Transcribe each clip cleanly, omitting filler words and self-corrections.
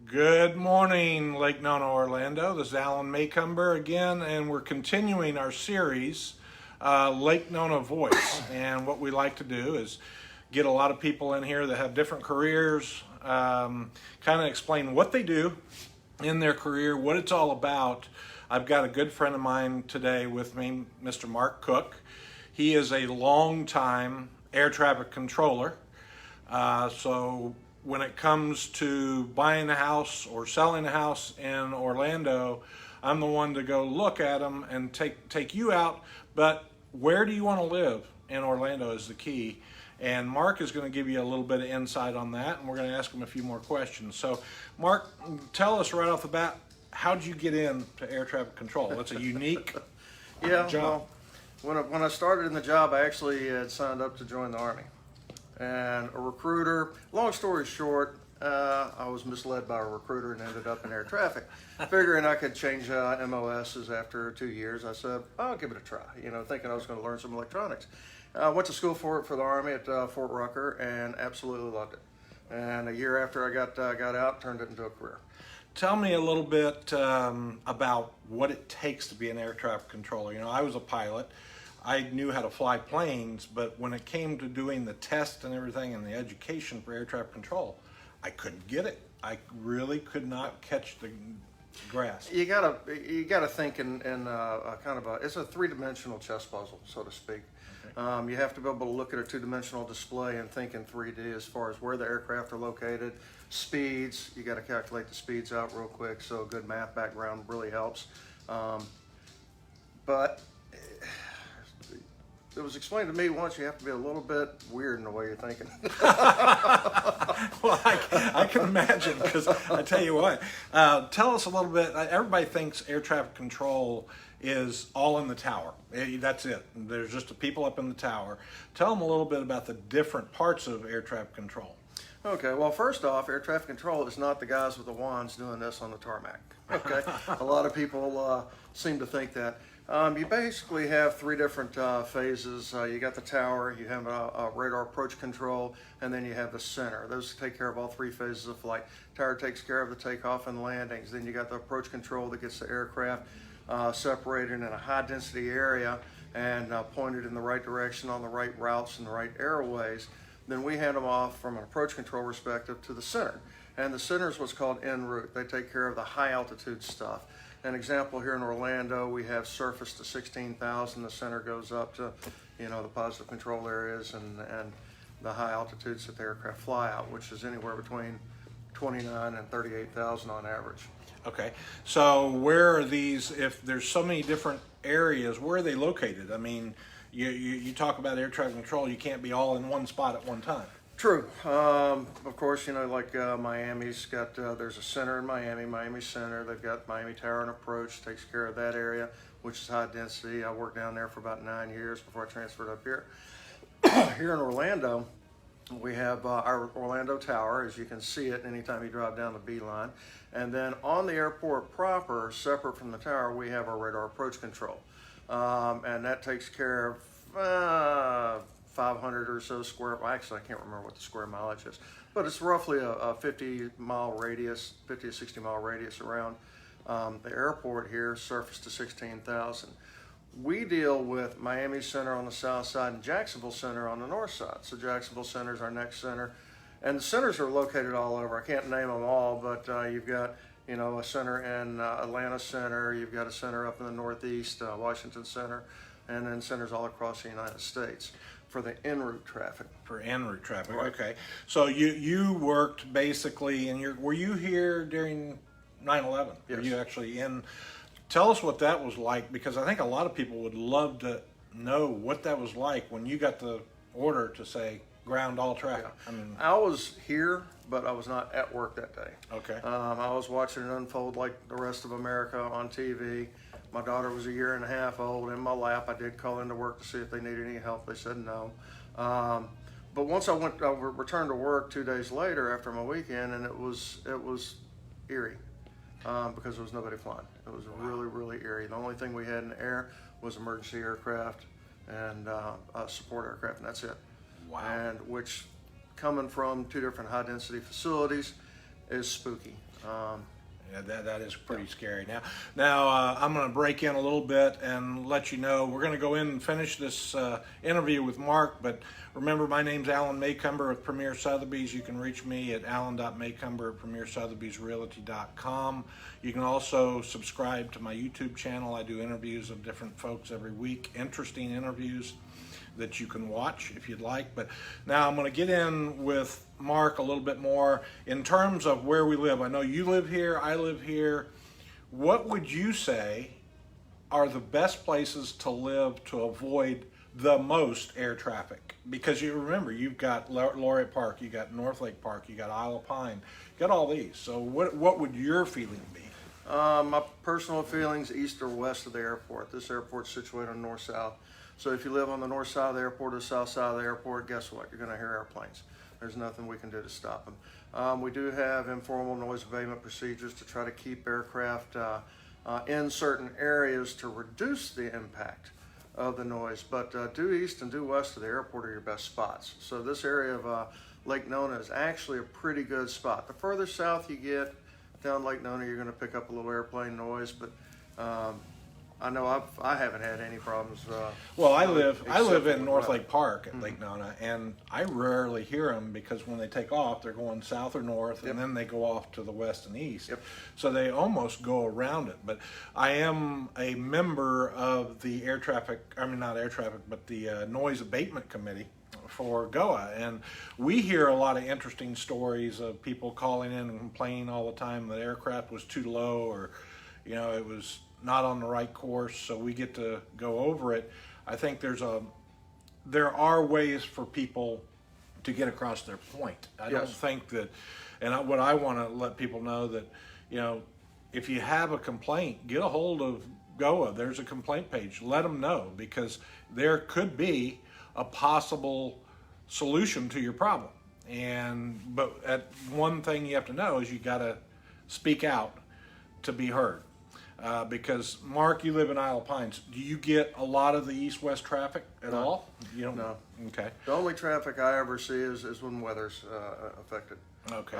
Good morning, Lake Nona, Orlando. This is Alan Maycumber again, and we're continuing our series, Lake Nona Voice. And what we like to do is get a lot of people in here that have different careers, kind of explain what they do in their career, what it's all about. I've got a good friend of mine today with me, Mr. Mark Cooke. He is a long-time air traffic controller. So when it comes to buying a house or selling a house in Orlando, I'm the one to go look at them and take you out. But where do you want to live in Orlando is the key. And Mark is going to give you a little bit of insight on that, and we're going to ask him a few more questions. So, Mark, tell us right off the bat, how'd you get into air traffic control? It's a unique job. Well, when I started in the job, I actually had signed up to join the Army. And a recruiter, long story short, I was misled by a recruiter and ended up in air traffic. Figuring I could change MOSs after 2 years, I said, I'll give it a try, thinking I was going to learn some electronics. I went to school for the Army at Fort Rucker and absolutely loved it. And a year after I got out, turned it into a career. Tell me a little bit about what it takes to be an air traffic controller. I was a pilot. I knew how to fly planes, but when it came to doing the test and everything and the education for air traffic control, I couldn't get it. I really could not catch the grasp. You gotta think in it's a three-dimensional chess puzzle, so to speak. Okay. You have to be able to look at a two-dimensional display and think in 3D as far as where the aircraft are located, speeds. You got to calculate the speeds out real quick, so a good math background really helps. But it was explained to me once you have to be a little bit weird in the way you're thinking. Well, I can imagine, because I tell you what, tell us a little bit. Everybody thinks air traffic control is all in the tower. That's it. There's just the people up in the tower. Tell them a little bit about the different parts of air traffic control. Okay, well, first off, air traffic control is not the guys with the wands doing this on the tarmac. Okay, a lot of people seem to think that. You basically have three different phases. You got the tower, you have a radar approach control, and then you have the center. Those take care of all three phases of flight. Tower takes care of the takeoff and landings. Then you got the approach control that gets the aircraft separated in a high density area and pointed in the right direction on the right routes and the right airways. Then we hand them off from an approach control perspective to the center. And the center is what's called en route. They take care of the high altitude stuff. An example here in Orlando, we have surface to 16,000. The center goes up to, the positive control areas and the high altitudes that the aircraft fly out, which is anywhere between 29 and 38,000 on average. Okay, so where are these, if there's so many different areas, where are they located? I mean, you talk about air traffic control, you can't be all in one spot at one time. True. Of course, like Miami's got, there's a center in Miami Center. They've got Miami Tower and Approach, takes care of that area, which is high density. I worked down there for about 9 years before I transferred up here. Here in Orlando, we have our Orlando Tower, as you can see it anytime you drive down the B line. And then on the airport proper, separate from the tower, we have our radar approach control. And that takes care of 500 or so square, well, actually I can't remember what the square mileage is, but it's roughly a 50 to 60 mile radius around the airport here, surface to 16,000. We deal with Miami Center on the south side and Jacksonville Center on the north side. So Jacksonville Center is our next center, and the centers are located all over. I can't name them all, but you've got a center in Atlanta Center, you've got a center up in the Northeast, Washington Center, and then centers all across the United States for the en route traffic. For en route traffic, right. Okay. So you worked basically, and were you here during 9/11? Yes. Were you actually in? Tell us what that was like, because I think a lot of people would love to know what that was like when you got the order to say ground all traffic. Yeah. I was here, but I was not at work that day. Okay. I was watching it unfold like the rest of America on TV. My daughter was 1.5 years old in my lap. I did call into work to see if they needed any help. They said no. But once I returned to work 2 days later after my weekend, and it was eerie because there was nobody flying. It was really, really eerie. The only thing we had in the air was emergency aircraft and support aircraft, and that's it. Wow. And which, coming from two different high density facilities, is spooky. Yeah, that is pretty scary. Now I'm going to break in a little bit and let you know we're going to go in and finish this interview with Mark. But remember, my name's Alan Maycumber with Premier Sotheby's. You can reach me at alan.maycumber@premiersotheby'srealty.com. You can also subscribe to my YouTube channel. I do interviews of different folks every week, interesting interviews that you can watch if you'd like. But now I'm going to get in with Mark a little bit more in terms of where we live. I know you live here, I live here. What would you say are the best places to live to avoid the most air traffic? Because you remember, you've got Laureate Park, you got North Lake Park, you got Isle of Pine, you got all these. So what would your feeling be? My personal feelings, east or west of the airport. This airport's situated on north-south. So if you live on the north side of the airport or the south side of the airport, guess what? You're going to hear airplanes. There's nothing we can do to stop them. We do have informal noise abatement procedures to try to keep aircraft in certain areas to reduce the impact of the noise. But due east and due west of the airport are your best spots. So this area of Lake Nona is actually a pretty good spot. The further south you get down Lake Nona, you're going to pick up a little airplane noise, but I know I haven't had any problems. Well, I live in North weather. Lake Park at Lake Nona, and I rarely hear them because when they take off, they're going south or north, and then they go off to the west and east. So they almost go around it. But I am a member of the not air traffic, but the noise abatement committee for GOA, and we hear a lot of interesting stories of people calling in and complaining all the time that aircraft was too low, or it was not on the right course. So we get to go over it. I think there are ways for people to get across their point. I don't think that, and what I want to let people know that, if you have a complaint, get a hold of GOA. There's a complaint page. Let them know, because there could be a possible solution to your problem. But one thing you have to know is you got to speak out to be heard. Because Mark, you live in Isle of Pines. Do you get a lot of the east-west traffic at all? You don't? No. Okay. The only traffic I ever see is when weather's affected. Okay.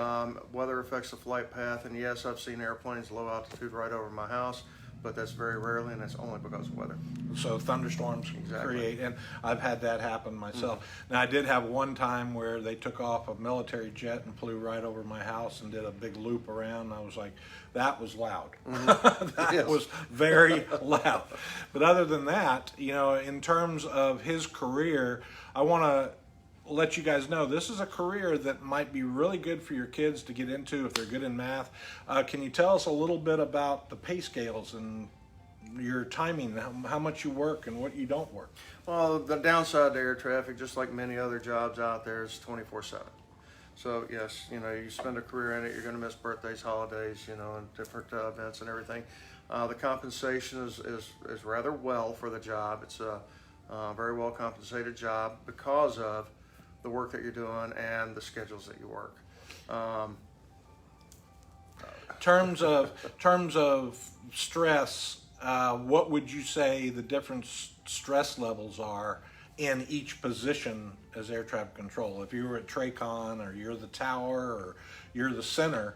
Weather affects the flight path, and yes, I've seen airplanes low altitude right over my house, but that's very rarely, and that's only because of weather. So thunderstorms create, and I've had that happen myself. Now, I did have one time where they took off a military jet and flew right over my house and did a big loop around, and I was like, that was loud. That was very loud. But other than that, in terms of his career, I want to let you guys know this is a career that might be really good for your kids to get into if they're good in math. Can you tell us a little bit about the pay scales and your timing, how much you work and what you don't work? Well, the downside to air traffic, just like many other jobs out there, is 24/7. So yes, you spend a career in it, you're going to miss birthdays, holidays, and different events and everything. The compensation is rather well for the job. It's a very well compensated job because of the work that you're doing and the schedules that you work. Terms of stress, what would you say the different stress levels are in each position as air traffic control? If you were at TRACON, or you're the tower, or you're the center,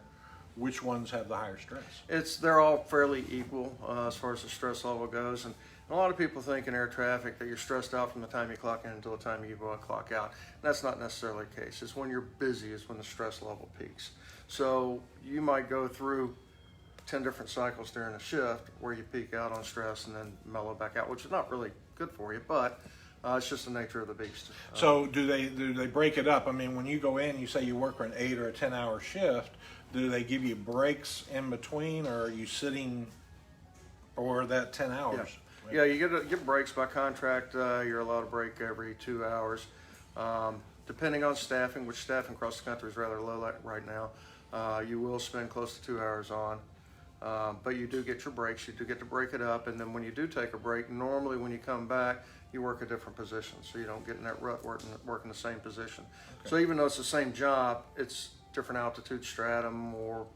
which ones have the higher stress? They're all fairly equal as far as the stress level goes, and a lot of people think in air traffic that you're stressed out from the time you clock in until the time you go and clock out. And that's not necessarily the case. It's when you're busy is when the stress level peaks. So you might go through 10 different cycles during a shift where you peak out on stress and then mellow back out, which is not really good for you, but it's just the nature of the beast. So do they break it up? I mean, when you go in, you say you work an 8 or a 10-hour shift. Do they give you breaks in between, or are you sitting for that 10 hours? Yeah, you get breaks by contract. You're allowed a break every 2 hours. Depending on staffing, which staffing across the country is rather low right now, you will spend close to 2 hours on. But you do get your breaks. You do get to break it up, and then when you do take a break, normally when you come back, you work a different position, so you don't get in that rut working the same position. Okay. So even though it's the same job, it's different altitude stratum or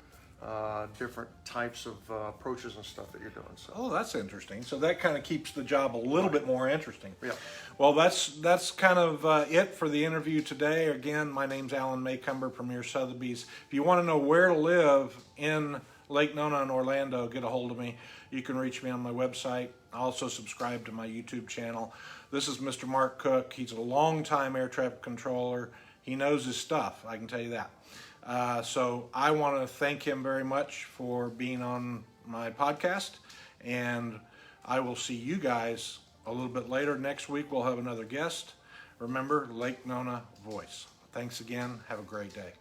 different types of approaches and stuff that you're doing. So. Oh, that's interesting. So that kind of keeps the job a little bit more interesting. Yeah. Well, that's kind of it for the interview today. Again, my name's Alan Maycumber, Premier Sotheby's. If you want to know where to live in Lake Nona and Orlando, get a hold of me. You can reach me on my website. Also subscribe to my YouTube channel. This is Mr. Mark Cooke. He's a long-time air traffic controller. He knows his stuff, I can tell you that. So I want to thank him very much for being on my podcast, and I will see you guys a little bit later. Next week we'll have another guest. Remember, Lake Nona Voice. Thanks again. Have a great day.